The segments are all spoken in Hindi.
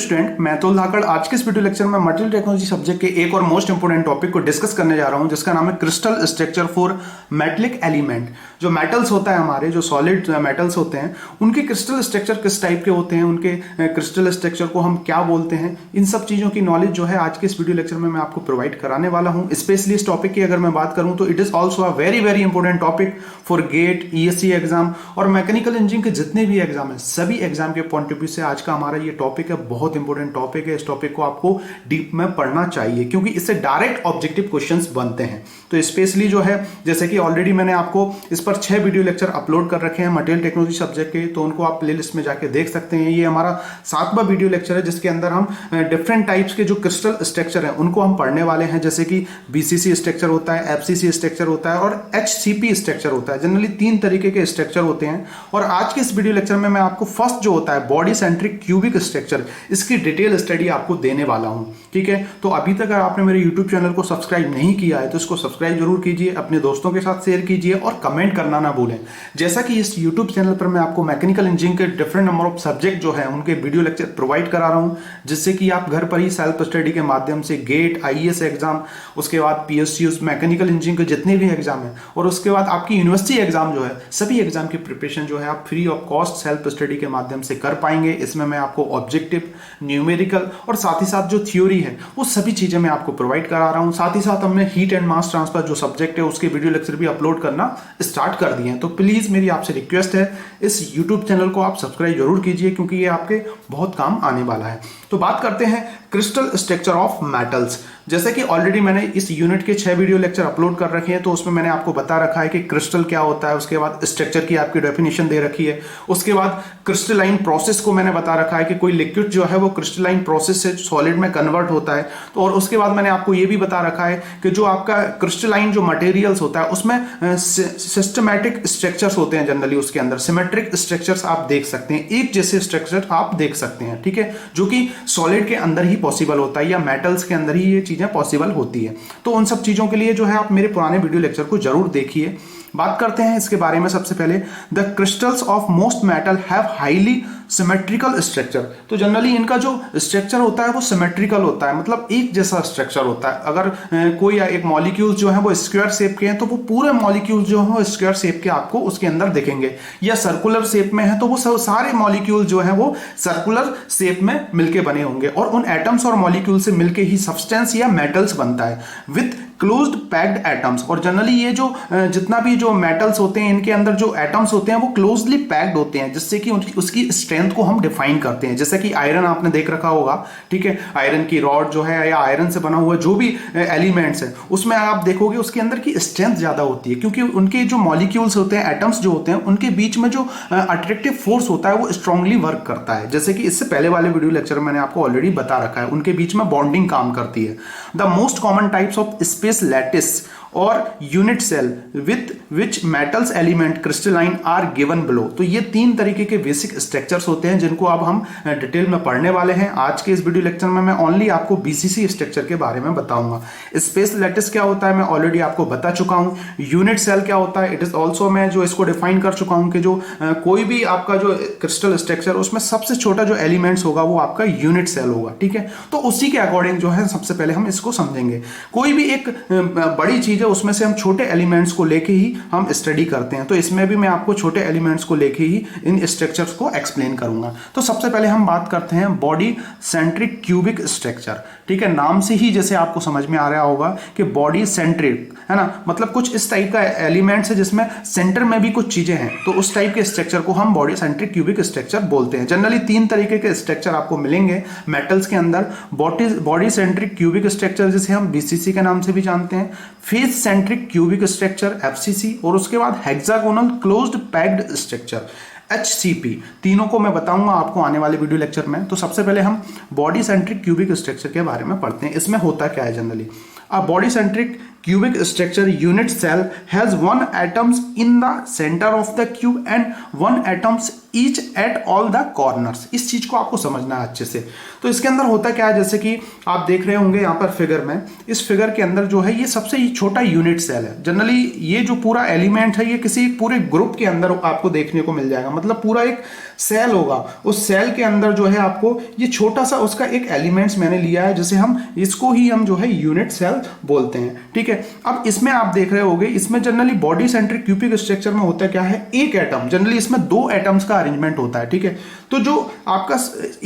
स्टूडेंट, मैं अतुल धाकड़ आज के इस वीडियो लेक्चर में मटेरियल टेक्नोलॉजी सब्जेक्ट के एक और मोस्ट इंपोर्टेंट टॉपिक को डिस्कस करने जा रहा हूं, जिसका नाम है crystal structure for metallic element. जो मेटल्स होता है, हमारे जो सॉलिड मेटल्स होते हैं, उनके क्रिस्टल स्ट्रक्चर किस टाइप के होते हैं, उनके क्रिस्टल स्ट्रक्चर को हम क्या बोलते हैं, इन सब चीजों की नॉलेज जो है आज के इस वीडियो लेक्चर में मैं आपको प्रोवाइड कराने वाला हूं। स्पेशली इस टॉपिक की अगर मैं बात करूं तो it is also a very very important topic for GATE, ESC exam और मैकेनिकल इंजीनियरिंग के जितने भी एग्जाम है, सभी एग्जाम के पॉइंट ऑफ व्यू से आज का हमारा ये टॉपिक है, बहुत इंपॉर्टेंट टॉपिक है। इस टॉपिक को आपको डीप में पढ़ना चाहिए क्योंकि इससे डायरेक्ट ऑब्जेक्टिव क्वेश्चंस बनते हैं। तो स्पेशली जो है, जैसे कि ऑलरेडी मैंने आपको इस पर 6 वीडियो लेक्चर अपलोड कर रखे हैं मटेरियल टेक्नोलॉजी सब्जेक्ट के, तो उनको आप प्लेलिस्ट में जाके देख सकते हैं। ये हमारा 7वां वीडियो लेक्चर है जिसके अंदर हम डिफरेंट टाइप्स के जो क्रिस्टल स्ट्रक्चर है उनको हम पढ़ने वाले हैं, जैसे कि बीसीसी स्ट्रक्चर होता है, एफसीसी स्ट्रक्चर होता है और एचसीपी स्ट्रक्चर होता है। जनरली 3 तरीके के स्ट्रक्चर होते हैं और आज के इस वीडियो लेक्चर में मैं आपको फर्स्ट जो होता है बॉडी सेंट्रिक क्यूबिक स्ट्रक्चर, इसकी डिटेल स्टडी आपको देने वाला हूं। ठीक है, तो अभी तक अगर आपने मेरे यूट्यूब चैनल को सब्सक्राइब नहीं किया है तो इसको सब्सक्राइब जरूर कीजिए, अपने दोस्तों के साथ शेयर कीजिए और कमेंट करना ना भूलें। जैसा कि इस यूट्यूब चैनल पर मैं आपको मैकेनिकल इंजीनियरिंग के डिफरेंट नंबर ऑफ सब्जेक्ट जो है उनके वीडियो लेक्चर प्रोवाइड करा रहा हूं, जिससे कि आप घर पर ही सेल्फ स्टडी के माध्यम से गेट, आईएएस एग्जाम, उसके बाद पीएसयू, मैकेनिकल इंजीनियरिंग के जितने भी एग्जाम है और उसके बाद आपकी यूनिवर्सिटी एग्जाम जो है, सभी एग्जाम की प्रिपरेशन जो है आप free of cost self study के माध्यम से कर पाएंगे। इसमें मैं आपको ऑब्जेक्टिव, न्यूमेरिकल और साथ ही साथ जो थ्योरी है वो सभी चीजें मैं आपको प्रोवाइड करा रहा हूं। साथ ही साथ हमने हीट एंड मास ट्रांसफर जो सब्जेक्ट है उसके वीडियो लेक्चर भी अपलोड करना स्टार्ट कर दिए हैं। तो प्लीज मेरी आपसे रिक्वेस्ट है, इस यूट्यूब चैनल को आप सब्सक्राइब जरूर कीजिए क्योंकि ये आपके बहुत काम आने वाला है। तो बात करते हैं क्रिस्टल स्ट्रक्चर ऑफ मेटल्स। जैसे कि ऑलरेडी मैंने इस यूनिट के 6 वीडियो लेक्चर अपलोड कर रखे हैं, तो उसमें मैंने आपको बता रखा है कि क्रिस्टल क्या होता है, उसके बाद स्ट्रक्चर की आपकी डेफिनेशन दे रखी है, उसके बाद क्रिस्टलाइन प्रोसेस को मैंने बता रखा है कि कोई लिक्विड जो है वो क्रिस्टलाइन प्रोसेस से सॉलिड में कन्वर्ट होता है। तो और उसके बाद मैंने आपको ये भी बता रखा है कि जो आपका क्रिस्टलाइन जो मटेरियल्स होता है उसमें सिस्टमैटिक स्ट्रक्चर्स होते हैं, जनरली उसके अंदर सिमेट्रिक स्ट्रक्चर्स आप देख सकते हैं, एक जैसे स्ट्रक्चर आप देख सकते हैं। ठीक है, जो कि सॉलिड के अंदर ही पॉसिबल होता है या मेटल्स के अंदर ही ये चीजें पॉसिबल होती है। तो उन सब चीजों के लिए जो है आप मेरे पुराने वीडियो लेक्चर को जरूर देखिए। बात करते हैं इसके बारे में। सबसे पहले, the crystals of most metal have highly symmetrical structure. तो जनरली इनका जो स्ट्रक्चर होता है वो सिमेट्रिकल होता है, मतलब एक जैसा स्ट्रक्चर होता है। अगर कोई एक मॉलिक्यूल जो है वो स्क्वायर शेप के हैं तो वो पूरे मॉलिक्यूल जो है वो स्क्वायर शेप के आपको उसके अंदर दिखेंगे, या सर्कुलर शेप में है तो वो सारे मॉलिक्यूल जो है वो सर्कुलर शेप में मिलके बने होंगे और उन एटम्स और मॉलिक्यूल से मिलके ही सब्सटेंस या मेटल्स बनता है विथ क्लोज्ड पैक्ड एटम्स। और जनरली ये जो जितना भी जो मेटल्स होते हैं इनके अंदर जो एटम्स होते हैं वो क्लोजली पैक्ड होते हैं, जिससे कि उसकी स्ट्रेंथ को हम डिफाइन करते हैं। जैसे कि आयरन आपने देख रखा होगा, ठीक है, आयरन की रॉड जो है या आयरन से बना हुआ जो भी एलिमेंट्स है उसमें आप देखोगे उसके अंदर की स्ट्रेंथ ज्यादा होती है क्योंकि उनके जो मॉलिक्यूल्स होते हैं, एटम्स जो होते हैं, उनके बीच में जो अट्रैक्टिव फोर्स होता है वो स्ट्रांगली वर्क करता है। जैसे कि इससे पहले वाले वीडियो लेक्चर में मैंने आपको ऑलरेडी बता रखा है, उनके बीच में बॉन्डिंग काम करती है। The most common types of space lattice और unit cell with which metals element crystalline are given below. तो ये 3 तरीके के बेसिक स्ट्रक्चर्स होते हैं जिनको अब हम डिटेल में पढ़ने वाले हैं। आज के इस वीडियो लेक्चर में मैं ओनली आपको बीसीसी स्ट्रक्चर के बारे में बताऊंगा। स्पेस लैटिस क्या होता है मैं ऑलरेडी आपको बता चुका हूं। यूनिट सेल क्या होता है, इट इज ऑल्सो मैं जो इसको डिफाइन कर चुका हूं कि जो कोई भी आपका जो क्रिस्टल स्ट्रक्चर उसमें सबसे छोटा जो एलिमेंट्स होगा वो आपका यूनिट सेल होगा। ठीक है, तो उसी के अकॉर्डिंग जो है सबसे पहले हम इसको समझेंगे। कोई भी एक बड़ी चीज है उसमें से हम छोटे एलिमेंट्स को लेके ही हम स्टडी करते हैं, तो इसमें भी मैं आपको छोटे एलिमेंट्स को लेके ही इन स्ट्रक्चर्स को एक्सप्लेन करूंगा। तो सबसे पहले हम बात करते हैं बॉडी सेंट्रिक क्यूबिक स्ट्रक्चर। ठीक है, नाम से ही जैसे आपको समझ में आ रहा होगा कि बॉडी सेंट्रिक है ना, मतलब कुछ इस टाइप का एलिमेंट्स है जिसमें सेंटर में भी कुछ चीजें हैं, तो उस टाइप के स्ट्रक्चर को हम बॉडी सेंट्रिक क्यूबिक स्ट्रक्चर बोलते हैं। जनरली 3 तरीके के स्ट्रक्चर आपको मिलेंगे मेटल्स के अंदर। बॉडी सेंट्रिक क्यूबिक स्ट्रक्चर जिसे हम बीसीसी के नाम से भी जानते हैं, face centric cubic structure FCC, और उसके बाद hexagonal closed packed structure HCP. तीनों को मैं बताऊंगा आपको आने वाले वीडियो लेक्चर में। तो सबसे पहले हम बॉडी सेंट्रिक क्यूबिक स्ट्रक्चर के बारे में पढ़ते हैं। इसमें होता क्या है generally, A body-centric cubic structure unit cell has one atoms in the center of the cube and one atoms each at all the corners। इस चीज को आपको समझना है अच्छे से। तो इसके अंदर होता क्या है, जैसे कि आप देख रहे होंगे यहाँ पर फिगर में, इस फिगर के अंदर जो है ये सबसे छोटा यूनिट सेल है। जनरली ये जो पूरा एलिमेंट है ये किसी पूरे ग्रुप के अंदर आपको देखने को मिल जाएगा, मतलब पूरा एक सेल होगा, उस सेल के अंदर जो है आपको ये छोटा सा उसका एक एलिमेंट्स मैंने लिया है, जैसे हम इसको ही हम जो है यूनिट सेल बोलते हैं। ठीक है, अब इसमें आप देख रहे होंगे, इसमें generally body centric cubic structure में होता क्या है, एक एटम, जनरली इसमें 2 एटम्स का अरेंजमेंट होता है। ठीक है, तो जो आपका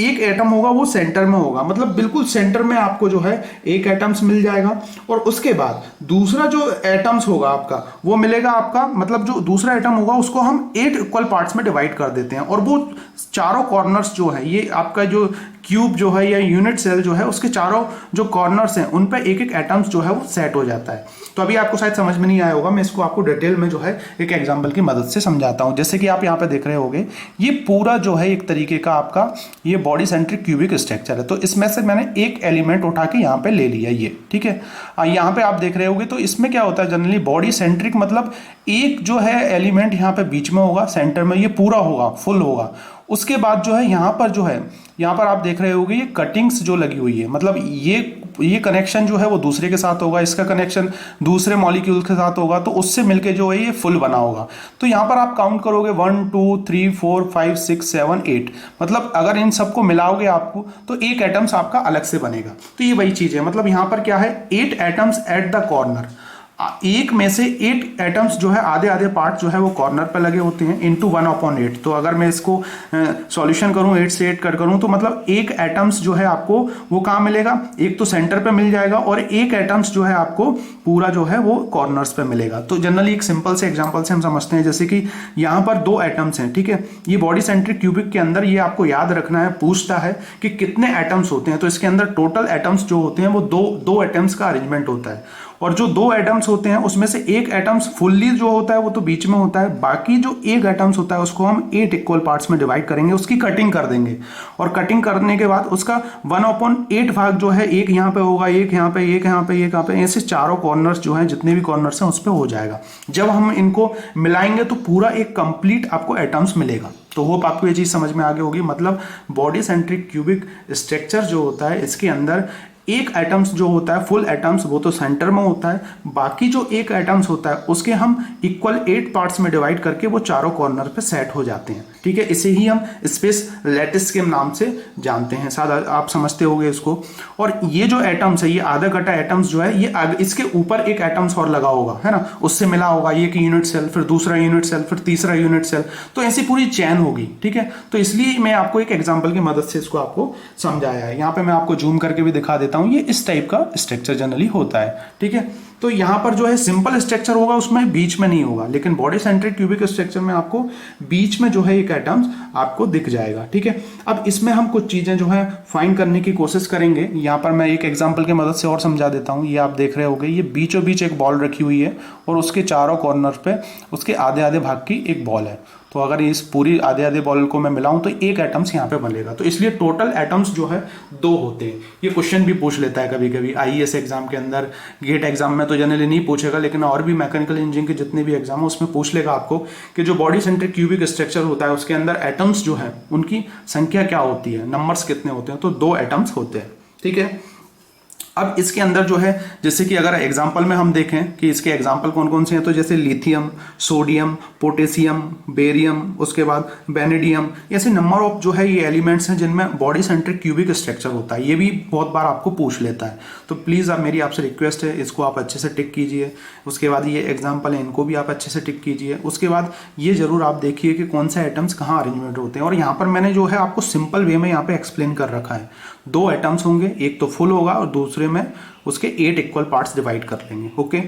एक एटम होगा वो सेंटर में होगा, मतलब बिल्कुल सेंटर में आपको जो है एक एटम्स मिल जाएगा, और उसके बाद दूसरा जो एटम्स होगा आपका वो मिलेगा आपका, मतलब जो दूसरा एटम होगा उसको हम 8 इक्वल पार्ट्स में डिवाइड कर देते हैं, और वो चारों कॉर्नर्स जो है, ये आपका जो क्यूब जो है या यूनिट सेल जो है उसके चारों जो कॉर्नर्स हैं उन पे एक एक एटम्स जो है वो सेट हो जाता है। तो अभी आपको शायद समझ में नहीं आया होगा, मैं इसको आपको डिटेल में जो है एक एग्जांपल की मदद से समझाता हूं। जैसे कि आप यहाँ पे देख रहे होंगे, ये पूरा जो है एक तरीके का आपका ये बॉडी सेंट्रिक क्यूबिक स्ट्रक्चर है। तो इसमें से मैंने एक एलिमेंट उठा के यहाँ पे ले लिया ये। ठीक है, यहाँ पे आप देख रहे होंगे, तो इसमें क्या होता है जनरली बॉडी सेंट्रिक, मतलब एक जो है एलिमेंट यहाँ पे बीच में होगा, सेंटर में ये पूरा होगा, फुल होगा। उसके बाद जो है यहाँ पर जो है, यहाँ पर आप देख रहे होंगे ये कटिंग्स जो लगी हुई है, मतलब ये कनेक्शन जो है वो दूसरे के साथ होगा, इसका कनेक्शन दूसरे मॉलिक्यूल के साथ होगा, तो उससे मिलके जो है ये फुल बना होगा। तो यहाँ पर आप काउंट करोगे 1 2 3 4 5 6 7 8, मतलब अगर इन सबको मिलाओगे आपको तो एक एटम्स आपका अलग से बनेगा। तो ये वही चीज है, मतलब यहाँ पर क्या है, 8 एटम्स एट द कॉर्नर, एक में से 8 एटम्स जो है आधे आधे पार्ट जो है वो कॉर्नर पे लगे होते हैं, इंटू 1/8। तो अगर मैं इसको सॉल्यूशन करूं 8 से 8 कट करूं तो मतलब एक एटम्स जो है आपको वो कहाँ मिलेगा, एक तो सेंटर पे मिल जाएगा, और एक एटम्स जो है आपको पूरा जो है वो कॉर्नर्स पे मिलेगा। तो जनरली एक सिंपल से एग्जांपल से हम समझते हैं, जैसे कि यहाँ पर 2 एटम्स हैं। ठीक है, ये बॉडी सेंट्रिक क्यूबिक के अंदर ये आपको याद रखना है, पूछता है कि कितने एटम्स होते हैं, तो इसके अंदर टोटल एटम्स जो होते हैं वो दो एटम्स का अरेंजमेंट होता है, और जो 2 एटम्स होते हैं उसमें से एक एटम्स फुल्ली जो होता है वो तो बीच में होता है, बाकी जो एक एटम्स होता है उसको हम 8 इक्वल पार्ट्स में डिवाइड करेंगे, उसकी कटिंग कर देंगे, और कटिंग करने के बाद उसका 1/8 भाग जो है, एक यहाँ पे होगा, एक यहाँ पे, एक यहाँ पे, एक यहाँ पे, ऐसे चारों कॉर्नर्स जो है, जितने भी कॉर्नर्स हैं उस पर हो जाएगा। जब हम इनको मिलाएंगे तो पूरा एक कंप्लीट आपको एटम्स मिलेगा। तो होप आपको ये चीज समझ में आ गई होगी। मतलब बॉडी सेंट्रिक क्यूबिक स्ट्रक्चर जो होता है इसके अंदर एक एटम्स जो होता है, फुल एटम्स, वो तो सेंटर में होता है, बाकी जो एक एटम्स होता है उसके हम इक्वल 8 पार्ट्स में डिवाइड करके वो चारों कॉर्नर पे सेट हो जाते हैं। ठीक है, इसे ही हम स्पेस लैटिस के नाम से जानते हैं, शायद आप समझते होंगे इसको। और ये जो एटम्स है, ये आधा कटा एटम्स जो है, ये इसके ऊपर एक एटम्स और लगा होगा, है ना, उससे मिला होगा, ये एक यूनिट सेल, फिर दूसरा यूनिट सेल, फिर तीसरा यूनिट सेल, तो ऐसी पूरी चैन होगी। ठीक है, तो इसलिए मैं आपको एक एग्जाम्पल की मदद से इसको आपको समझाया है। यहाँ पे मैं आपको जूम करके भी दिखा देता हूँ, ये इस टाइप का स्ट्रक्चर जनरली होता है। ठीक है, तो यहां पर जो है सिंपल स्ट्रक्चर होगा, उसमें बीच में नहीं होगा, लेकिन बॉडी सेंट्रिक क्यूबिक स्ट्रक्चर में आपको बीच में जो है एक एटम्स आपको दिख जाएगा। ठीक है, अब इसमें हम कुछ चीजें जो है फाइंड करने की कोशिश करेंगे। यहां पर मैं एक एग्जांपल की मदद से और समझा देता हूं। ये आप देख रहे होंगे, ये बीचों बीच एक बॉल रखी हुई है, और उसके चारों कॉर्नर पे उसके आधे आधे भाग की एक बॉल है। तो अगर इस पूरी आधे आधे बॉल को मैं मिलाऊं तो एक एटम्स यहाँ पे बनेगा। तो इसलिए टोटल एटम्स जो है 2 होते हैं। ये क्वेश्चन भी पूछ लेता है कभी कभी आईएएस एग्जाम के अंदर, गेट एग्जाम में तो जनरली नहीं पूछेगा, लेकिन और भी मैकेनिकल इंजीनियरिंग के जितने भी एग्जाम है उसमें पूछ लेगा आपको कि जो बॉडी सेंट्रिक क्यूबिक स्ट्रक्चर होता है उसके अंदर एटम्स जो है उनकी संख्या क्या होती है, नंबर्स कितने होते हैं, तो 2 एटम्स होते हैं। ठीक है, अब इसके अंदर जो है, जैसे कि अगर एग्जाम्पल में हम देखें कि इसके एग्जाम्पल कौन कौन से हैं, तो जैसे लिथियम, सोडियम, पोटेशियम, बेरियम, उसके बाद वेनेडियम, ऐसे नंबर ऑफ जो है ये एलिमेंट्स हैं जिनमें बॉडी सेंट्रिक क्यूबिक स्ट्रक्चर होता है। ये भी बहुत बार आपको पूछ लेता है। तो प्लीज़ आप, मेरी आपसे रिक्वेस्ट है, इसको आप अच्छे से टिक कीजिए। उसके बाद ये एग्जाम्पल है, इनको भी आप अच्छे से टिक कीजिए। उसके बाद ये जरूर आप देखिए कि कौन सा एटम्स कहाँ अरेंजमेंट होते हैं। और यहाँ पर मैंने जो है आपको सिंपल वे में यहाँ पे एक्सप्लेन कर रखा है। 2 एटम्स होंगे, एक तो फुल होगा और दूसरे में उसके 8 इक्वल पार्ट्स डिवाइड कर लेंगे। ओके,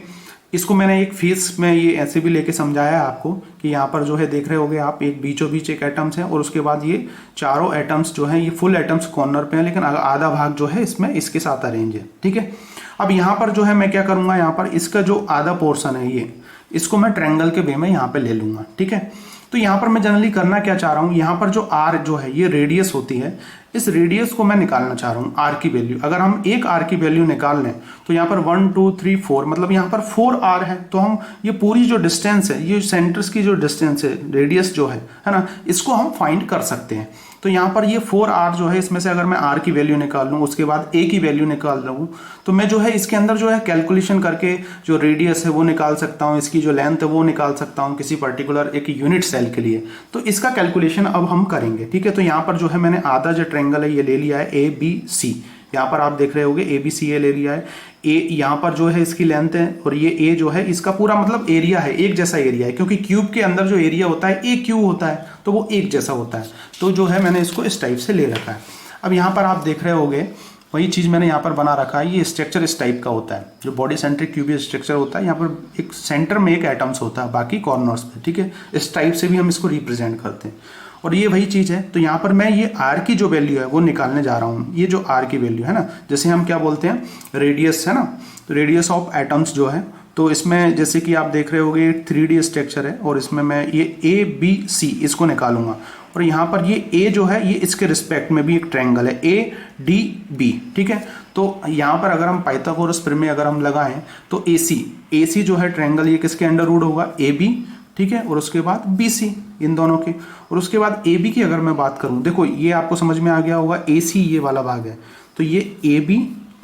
इसको मैंने एक फेस में ये ऐसे भी लेके समझाया है आपको कि यहाँ पर जो है देख रहे होगे आप, एक बीचों बीच एक एटम्स है, और उसके बाद ये चारों एटम्स जो है ये फुल एटम्स कॉर्नर पे हैं, लेकिन आधा भाग जो है इसमें इसके साथ अरेंज है। ठीक है, अब यहाँ पर जो है मैं क्या करूंगा, यहाँ पर इसका जो आधा पोर्शन है ये, इसको मैं ट्रायंगल के वे में यहाँ पे ले लूंगा। ठीक है, तो तो यहाँ पर मैं जनरली करना क्या चाह रहा हूँ, यहाँ पर जो आर जो है ये रेडियस होती है, इस रेडियस को मैं निकालना चाह रहा हूँ आर की वैल्यू। अगर हम एक आर की वैल्यू निकाल लें तो यहाँ पर 1 2 3 4 मतलब यहाँ पर 4 आर है, तो हम ये पूरी जो डिस्टेंस है, ये सेंटर्स की जो डिस्टेंस है, रेडियस जो है ना, इसको हम फाइंड कर सकते हैं। तो यहाँ पर ये 4 आर जो है, इसमें से अगर मैं आर की वैल्यू निकाल लूँ, उसके बाद ए की वैल्यू निकाल लूँ, तो मैं जो है इसके अंदर जो है कैलकुलेशन करके जो रेडियस है वो निकाल सकता हूँ, इसकी जो लेंथ है वो निकाल सकता हूँ किसी पर्टिकुलर एक यूनिट सेल के लिए। तो इसका कैलकुलेशन अब हम करेंगे, ठीक है। तो यहाँ पर जो है मैंने आधा जो ट्रायंगल है ये ले लिया है ए बी सी, यहाँ पर आप देख रहे होंगे ए बी सी ए ले लिया है। ए यहाँ पर जो है इसकी लेंथ है, और ये ए जो है इसका पूरा मतलब एरिया है, एक जैसा एरिया है, क्योंकि क्यूब के अंदर जो एरिया होता है ए क्यू होता है, तो वो एक जैसा होता है। तो जो है मैंने इसको इस टाइप से ले रखा है। अब यहाँ पर आप देख रहे होंगे वही चीज़ मैंने यहाँ पर बना रखा है, ये स्ट्रक्चर इस टाइप का होता है, जो बॉडी सेंट्रिक क्यूबिक स्ट्रक्चर होता है। यहाँ पर एक सेंटर में एक एटम्स होता है, बाकी कॉर्नर्स पे, ठीक है। इस टाइप से भी हम इसको रिप्रेजेंट करते हैं, और ये वही चीज़ है। तो यहाँ पर मैं ये आर की जो वैल्यू है वो निकालने जा रहा हूँ। ये जो आर की वैल्यू है ना, जैसे हम क्या बोलते हैं, रेडियस है ना, तो रेडियस ऑफ एटम्स जो है, तो इसमें जैसे कि आप देख रहे होंगे 3D स्ट्रक्चर है, और इसमें मैं ये ए बी सी इसको निकालूंगा, और यहाँ पर ये ए जो है ये इसके रिस्पेक्ट में भी एक ट्रायंगल है ए डी बी, ठीक है। तो यहाँ पर अगर हम पाइथागोरस प्रमेय अगर हम लगाएं तो ए सी जो है ट्रायंगल, ये किसके अंडर रूट होगा, ए बी, ठीक है, और उसके बाद बी सी, इन दोनों के। और उसके बाद ए बी की अगर मैं बात करूं, देखो ये आपको समझ में आ गया होगा, ए सी ये वाला भाग है, तो ये ए बी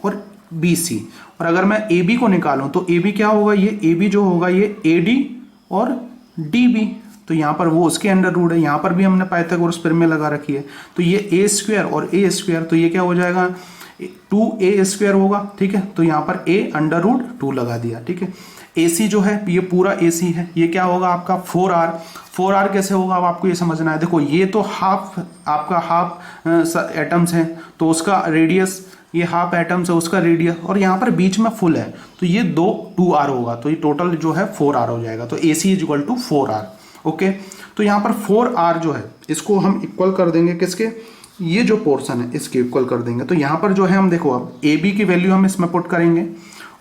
और बी सी। और अगर मैं ए बी को निकालूं तो ए बी क्या होगा, ये ए बी जो होगा ये ए डी और डी बी, तो यहाँ पर वो उसके अंडर रूट है। यहाँ पर भी हमने पाइथागोरस प्रमेय लगा रखी है, तो ये ए स्क्वायर और ए स्क्वायर, तो ये क्या हो जाएगा 2a स्क्वायर होगा, ठीक है। तो यहाँ पर a अंडर रूट 2 लगा दिया, ठीक है। AC जो है ये पूरा AC है, ये क्या होगा आपका 4r कैसे होगा, अब आपको ये समझना है। देखो ये तो हाफ आपका हाफ एटम्स है, तो उसका रेडियस, ये हाफ एटम्स है उसका रेडियस, और यहाँ पर बीच में फुल है, तो ये 2r होगा, तो ये टोटल जो है 4r हो जाएगा। तो AC is equal to 4r, okay. तो यहाँ पर 4r जो है इसको हम इक्वल कर देंगे किसके, ये जो पोर्शन है इसके इक्वल कर देंगे। तो यहाँ पर जो है हम देखो अब ए बी की वैल्यू हम इसमें पुट करेंगे,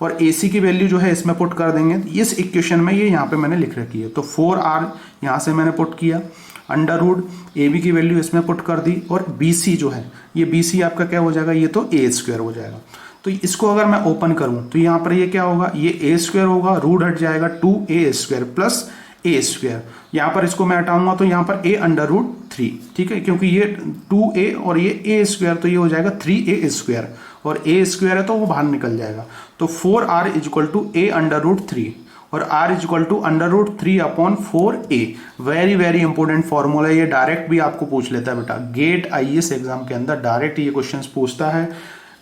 और ए सी की वैल्यू जो है इसमें पुट कर देंगे। इस इक्वेशन में ये यहाँ पे मैंने लिख रखी है, तो 4r यहाँ से मैंने पुट किया, अंडर रूट ए बी की वैल्यू इसमें पुट कर दी, और बी सी जो है ये बी सी आपका क्या हो जाएगा, ये तो ए स्क्वायर हो जाएगा। तो इसको अगर मैं ओपन करूँ तो यहाँ पर ये क्या होगा, ये ए स्क्वायर होगा, रूट हट जाएगा 2a स्क्वायर प्लस ए स्क्वायर। यहाँ पर इसको मैं हटाऊंगा तो यहाँ पर a अंडर रूट 3, ठीक है, क्योंकि ये 2a और ये a स्क्वायर, तो ये हो जाएगा 3a स्क्वायर, और a स्क्वायर है तो वो बाहर निकल जाएगा। तो 4r is equal to a under root 3, और r is equal to under root 3 upon 4a। Very very important formula, ये डायरेक्ट भी आपको पूछ लेता है बेटा, गेट IAS एग्जाम के अंदर डायरेक्ट ये क्वेश्चन पूछता है।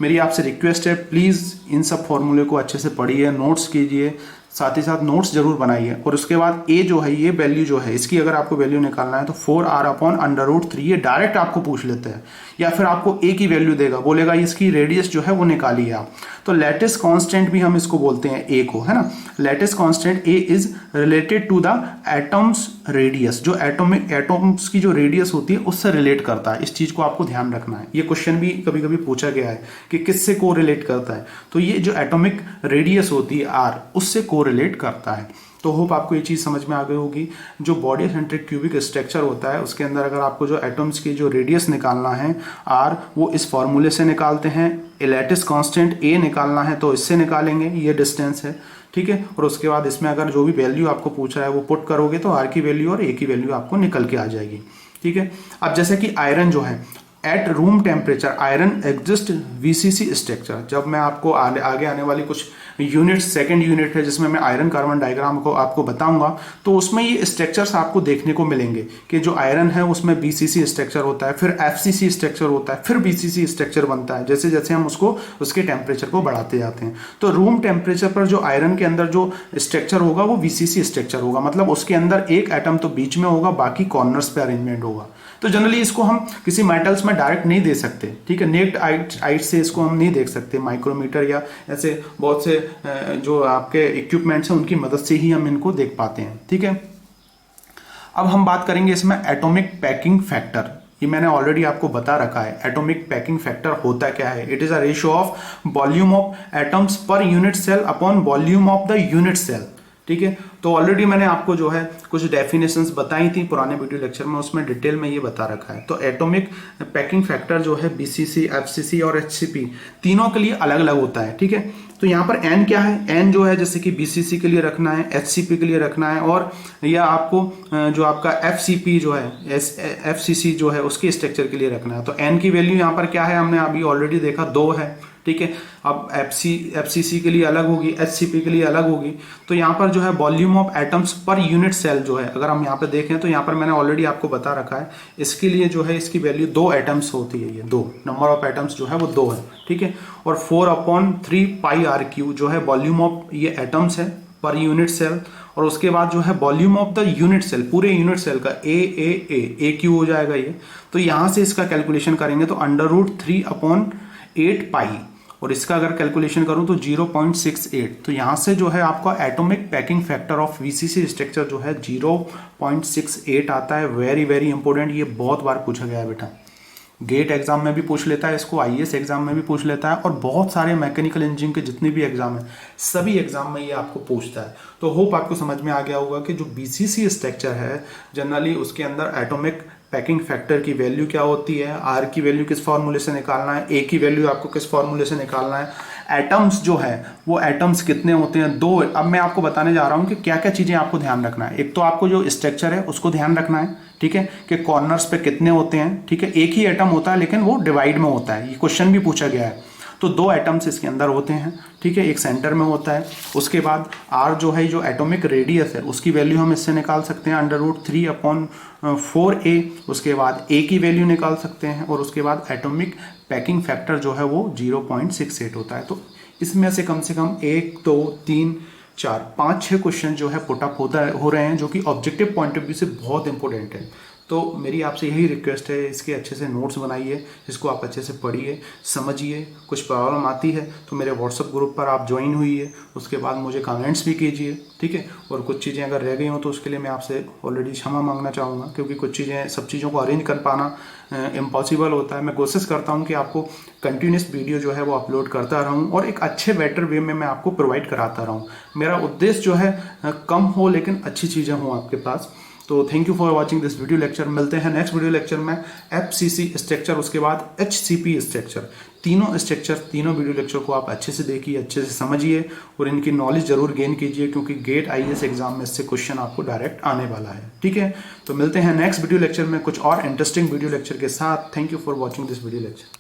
मेरी आपसे रिक्वेस्ट है, प्लीज़ इन सब फॉर्मूले को अच्छे से पढ़िए, नोट्स कीजिए, साथ ही साथ नोट्स जरूर बनाइए। और उसके बाद ए जो है, ये वैल्यू जो है इसकी अगर आपको वैल्यू निकालना है तो 4r अपॉन अंडर रूट 3, ये डायरेक्ट आपको पूछ लेते हैं, या फिर आपको ए की वैल्यू देगा, बोलेगा इसकी रेडियस जो है वो निकालिए आप। तो लेटिस कांस्टेंट भी हम इसको बोलते हैं ए को, है ना। Lattice constant A is related to the atoms radius, जो एटम्स की जो रेडियस होती है उससे रिलेट करता है। इस चीज को आपको ध्यान रखना है, ये क्वेश्चन भी कभी कभी पूछा गया है कि किससे को रिलेट करता है, तो ये जो एटॉमिक रेडियस होती है आर, उससे को रिलेट करता है। तो होप आपको ये चीज़ समझ में आ गई होगी। जो बॉडी सेंट्रिक क्यूबिक स्ट्रक्चर होता है उसके अंदर अगर आपको जो एटम्स की जो रेडियस निकालना है आर, वो इस फॉर्मूले से निकालते हैं। लेटिस कांस्टेंट ए निकालना है तो इससे निकालेंगे, ये डिस्टेंस है, ठीक है। और उसके बाद इसमें अगर जो भी वैल्यू आपको पूछा है वो पुट करोगे तो आर की वैल्यू और ए की वैल्यू आपको निकल के आ जाएगी, ठीक है। अब जैसे कि आयरन जो है, at room temperature iron exist VCC structure. जब मैं आपको आगे आने वाली कुछ यूनिट, सेकंड यूनिट है जिसमें मैं आयरन कार्बन डायग्राम को आपको बताऊंगा, तो उसमें ये स्ट्रक्चर्स आपको देखने को मिलेंगे कि जो आयरन है उसमें BCC स्ट्रक्चर होता है, फिर FCC स्ट्रक्चर होता है, फिर BCC स्ट्रक्चर बनता है, जैसे जैसे हम उसके टेम्परेचर को बढ़ाते जाते हैं। तो रूम टेम्परेचर पर जो आयरन के अंदर जो स्ट्रक्चर होगा वो VCC स्ट्रक्चर होगा, मतलब उसके अंदर एक एटम तो बीच में होगा, बाकी कॉर्नर्स पे अरेंजमेंट होगा। तो जनरली इसको हम किसी मेटल्स में डायरेक्ट नहीं दे सकते, ठीक है, नेक्ड आइट से इसको हम नहीं देख सकते, माइक्रोमीटर या ऐसे बहुत से जो आपके इक्विपमेंट्स हैं उनकी मदद से ही हम इनको देख पाते हैं, ठीक है। अब हम बात करेंगे इसमें एटॉमिक पैकिंग फैक्टर। ये मैंने ऑलरेडी आपको बता रखा है, एटॉमिक पैकिंग फैक्टर होता क्या है। It is a ratio of volume of atoms per unit cell upon volume of the unit cell, ठीक है। तो ऑलरेडी मैंने आपको जो है कुछ डेफिनेशंस बताई थी पुराने वीडियो लेक्चर में, उसमें डिटेल में ये बता रखा है। तो एटॉमिक पैकिंग फैक्टर जो है बीसीसी, एफसीसी और एचसीपी तीनों के लिए अलग अलग होता है, ठीक है। तो यहाँ पर एन क्या है, एन जो है जैसे कि बीसीसी के लिए रखना है, एचसीपी के लिए रखना है, और या आपको जो आपका एफसीपी जो है, एफसीसी जो है उसके स्ट्रक्चर के लिए रखना है। तो एन की वैल्यू यहाँ पर क्या है, हमने अभी ऑलरेडी देखा 2 है, ठीक है। अब एफसीसी के लिए अलग होगी, एचसीपी के लिए अलग होगी। तो यहाँ पर जो है volume of atoms per unit cell जो है, अगर हम यहाँ पर देखें तो यहाँ पर मैंने ऑलरेडी आपको बता रखा है, इसके लिए जो है इसकी वैल्यू 2 एटम्स होती है, ये 2 नंबर ऑफ एटम्स जो है वो 2 है, ठीक है। और 4/3 पाई आर क्यू जो है वॉल्यूम ऑफ ये एटम्स है पर यूनिट सेल, और उसके बाद जो है volume of the unit cell, पूरे यूनिट सेल का ए क्यू हो जाएगा ये। तो यहां से इसका कैलकुलेशन करेंगे तो √3/8 पाई, और इसका अगर कैलकुलेशन करूं तो 0.68। तो यहां से जो है आपका atomic packing factor of VCC structure जो है 0.68 आता है। वेरी वेरी इंपॉर्टेंट, ये बहुत बार पूछा गया है बेटा, गेट एग्जाम में भी पूछ लेता है इसको, आईएएस एग्जाम में भी पूछ लेता है, और बहुत सारे मैकेनिकल इंजीनियरिंग के जितने भी एग्जाम है सभी एग्जाम में ये आपको पूछता है। तो होप आपको समझ में आ गया होगा कि जो बीसीसी स्ट्रक्चर है जनरली उसके अंदर एटॉमिक पैकिंग फैक्टर की वैल्यू क्या होती है, आर की वैल्यू किस फॉर्मूले से निकालना है, ए की वैल्यू आपको किस फॉर्मूले से निकालना है, एटम्स जो है वो एटम्स कितने होते हैं 2। अब मैं आपको बताने जा रहा हूं कि क्या क्या चीजें आपको ध्यान रखना है। एक तो आपको जो स्ट्रक्चर है उसको ध्यान रखना है, ठीक है, कि कॉर्नर्स पे कितने होते हैं, ठीक है। एक ही एटम होता है लेकिन वो डिवाइड में होता है, ये क्वेश्चन भी पूछा गया है। तो 2 एटम्स इसके अंदर होते हैं, ठीक है, एक सेंटर में होता है। उसके बाद आर जो है जो एटॉमिक रेडियस है उसकी वैल्यू हम इससे निकाल सकते हैं √3/4a। उसके बाद ए की वैल्यू निकाल सकते हैं, और उसके बाद एटॉमिक पैकिंग फैक्टर जो है वो 0.68 होता है। तो इसमें से कम 1 2 3 4 5 6 क्वेश्चन जो है पुटअप हो रहे हैं, जो कि ऑब्जेक्टिव पॉइंट ऑफ व्यू से बहुत इंपॉर्टेंट है। तो मेरी आपसे यही रिक्वेस्ट है, इसके अच्छे से नोट्स बनाइए, इसको आप अच्छे से पढ़िए, समझिए। कुछ प्रॉब्लम आती है तो मेरे व्हाट्सएप ग्रुप पर आप ज्वाइन हुई, उसके बाद मुझे कमेंट्स भी कीजिए, ठीक है। और कुछ चीज़ें अगर रह गई हों तो उसके लिए मैं आपसे ऑलरेडी क्षमा मांगना चाहूँगा, क्योंकि कुछ चीज़ें, सब चीज़ों को अरेंज कर पाना इम्पॉसिबल होता है। मैं कोशिश करता हूँ कि आपको कंटिन्यूस वीडियो जो है वो अपलोड करता रहूँ, और एक अच्छे बेटर वे में मैं आपको प्रोवाइड कराता रहूँ। मेरा उद्देश्य जो है कम हो लेकिन अच्छी चीज़ें हों आपके पास। तो thank you for watching this video lecture. मिलते हैं नेक्स्ट वीडियो लेक्चर में एफसीसी स्ट्रक्चर, उसके बाद एचसीपी स्ट्रक्चर, तीनों वीडियो लेक्चर को आप अच्छे से देखिए, अच्छे से समझिए, और इनकी नॉलेज जरूर गेन कीजिए, क्योंकि गेट आईएएस एग्जाम में इससे क्वेश्चन आपको डायरेक्ट आने वाला है, ठीक है। तो मिलते हैं नेक्स्ट वीडियो लेक्चर में कुछ और इंटरेस्टिंग वीडियो लेक्चर के साथ। Thank you for watching this video lecture.